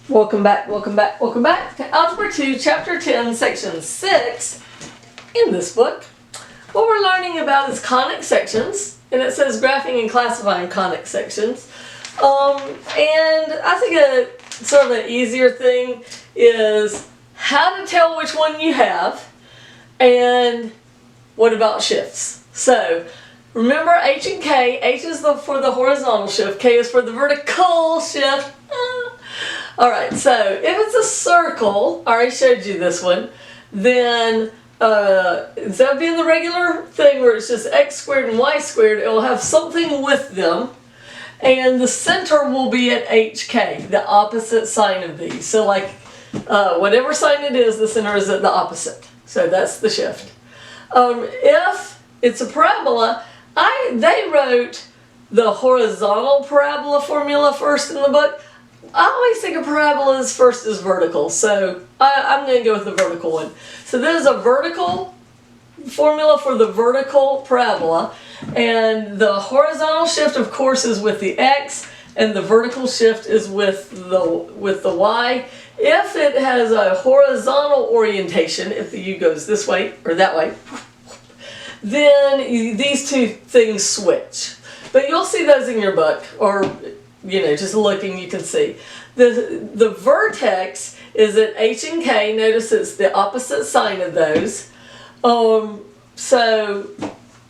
Welcome back to Algebra II, Chapter 10, Section 6 in this book. What we're learning about is conic sections, and it says graphing and classifying conic sections. And I think a sort of an easier thing is how to tell which one you have, and what about shifts. So remember H and K. H is for the horizontal shift, K is for the vertical shift. Alright, so if it's a circle, I already showed you this one, then instead of being the regular thing where it's just x squared and y squared, it will have something with them, and the center will be at HK, the opposite sign of these. So like whatever sign it is, the center is at the opposite. So that's the shift. If it's a parabola, they wrote the horizontal parabola formula first in the book. I always think a parabola is first is vertical, so I'm going to go with the vertical one. So there's a vertical formula for the vertical parabola, and the horizontal shift, of course, is with the x, and the vertical shift is with the y. If it has a horizontal orientation, if the u goes this way or that way, then these two things switch. But you'll see those in your book, or just looking, you can see. The vertex is at H and K. Notice it's the opposite sign of those. So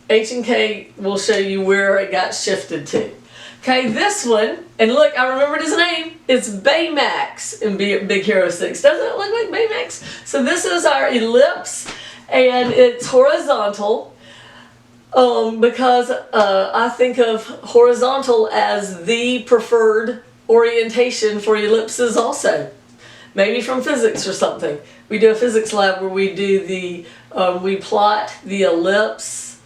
H and K will show you where it got shifted to. Okay, this one, and look, I remembered his name. It's Baymax in Big Hero 6. Doesn't it look like Baymax? So this is our ellipse, and it's horizontal. Because I think of horizontal as the preferred orientation for ellipses also. Maybe from physics or something. We do a physics lab where we do we plot the ellipse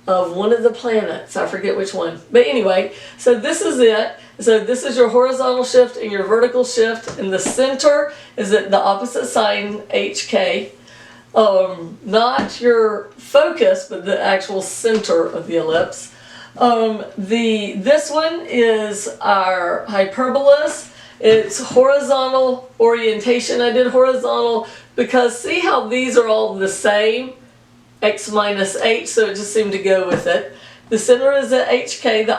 of one of the planets. I forget which one. But anyway, so this is it. So this is your horizontal shift and your vertical shift, and the center is at the opposite sign, HK. Not your focus, but the actual center of the ellipse. This one is our hyperbolas. It's horizontal orientation. I did horizontal because see how these are all the same, x minus h, so it just seemed to go with it. The center is at HK, the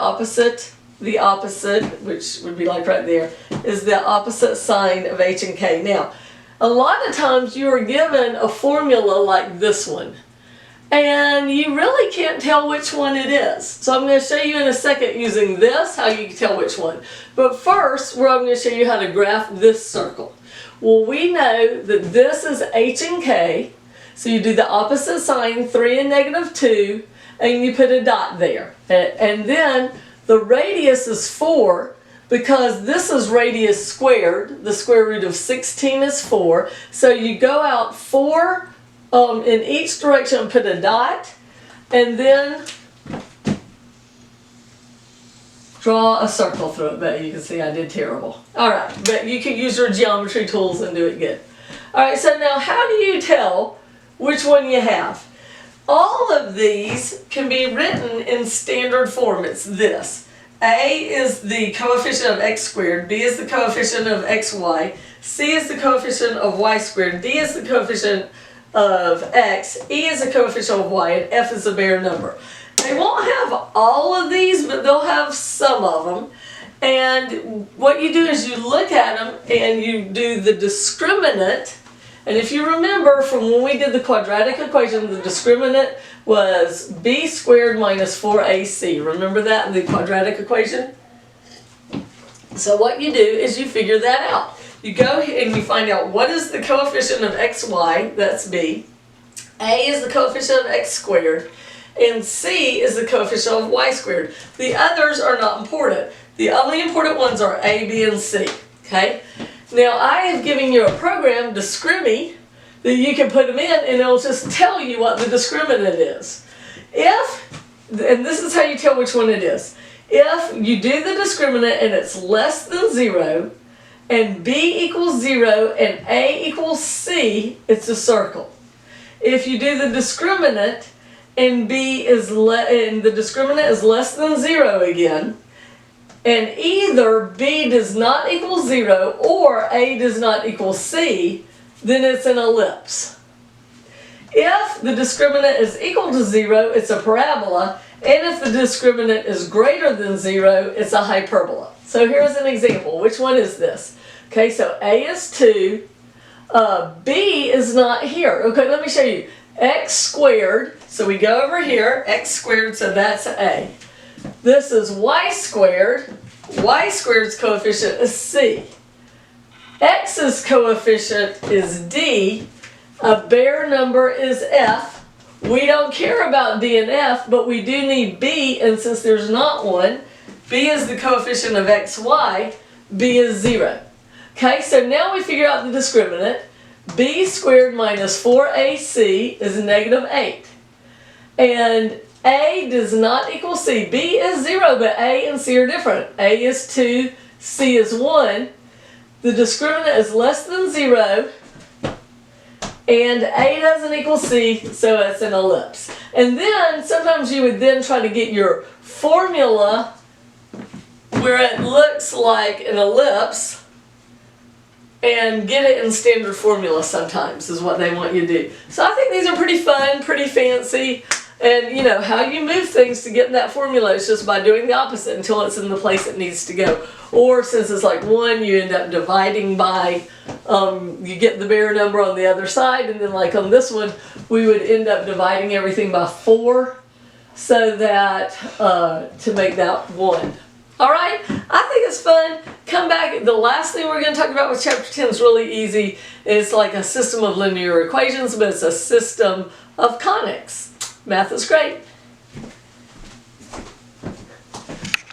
opposite, which would be like right there, is the opposite sign of H and K. Now, a lot of times you are given a formula like this one, and you really can't tell which one it is. So I'm going to show you in a second using this, how you can tell which one. But first, I'm going to show you how to graph this circle. Well, we know that this is H and K, so you do the opposite sign, 3 and negative 2, and you put a dot there. And then the radius is 4, because this is radius squared. The square root of 16 is 4. So you go out 4 in each direction and put a dot, and then draw a circle through it. But you can see I did terrible. Alright, but you can use your geometry tools and do it good. Alright, so now how do you tell which one you have? All of these can be written in standard form. It's this. A is the coefficient of x squared, B is the coefficient of xy, C is the coefficient of y squared, D is the coefficient of x, E is the coefficient of y, and F is a bare number. They won't have all of these, but they'll have some of them. And what you do is you look at them and you do the discriminant. And if you remember from when we did the quadratic equation, the discriminant was b squared minus 4ac. Remember that in the quadratic equation? So what you do is you figure that out. You go and you find out what is the coefficient of xy, that's b. A is the coefficient of x squared. And c is the coefficient of y squared. The others are not important. The only important ones are a, b, and c. Okay? Now I have given you a program, Discrimi, that you can put them in and it'll just tell you what the discriminant is. And this is how you tell which one it is. If you do the discriminant and it's less than 0, and b equals 0 and a equals c, it's a circle. If you do the discriminant and the discriminant is less than 0 again, and either b does not equal 0 or a does not equal c, then it's an ellipse. If the discriminant is equal to 0, it's a parabola, and if the discriminant is greater than 0, it's a hyperbola. So here's an example. Which one is this? Okay, so a is 2, b is not here. Okay, let me show you. X squared, so we go over here, x squared, so that's a. This is y squared's coefficient is c. X's coefficient is d, a bare number is f. We don't care about d and f, but we do need b, and since there's not one, b is the coefficient of xy, b is 0. Okay, so now we figure out the discriminant. B squared minus 4ac is negative 8. And a does not equal c. B is 0, but a and c are different. A is 2, c is 1. The discriminant is less than 0. And a doesn't equal c, so it's an ellipse. And then sometimes you would then try to get your formula where it looks like an ellipse and get it in standard formula sometimes is what they want you to do. So I think these are pretty fun, pretty fancy. And you know, how you move things to get in that formula is just by doing the opposite until it's in the place it needs to go. Or since it's like 1, you end up dividing by, you get the bare number on the other side, and then like on this one, we would end up dividing everything by 4 so that, to make that 1. Alright, I think it's fun. Come back. The last thing we're going to talk about with chapter 10 is really easy. It's like a system of linear equations, but it's a system of conics. Math is great.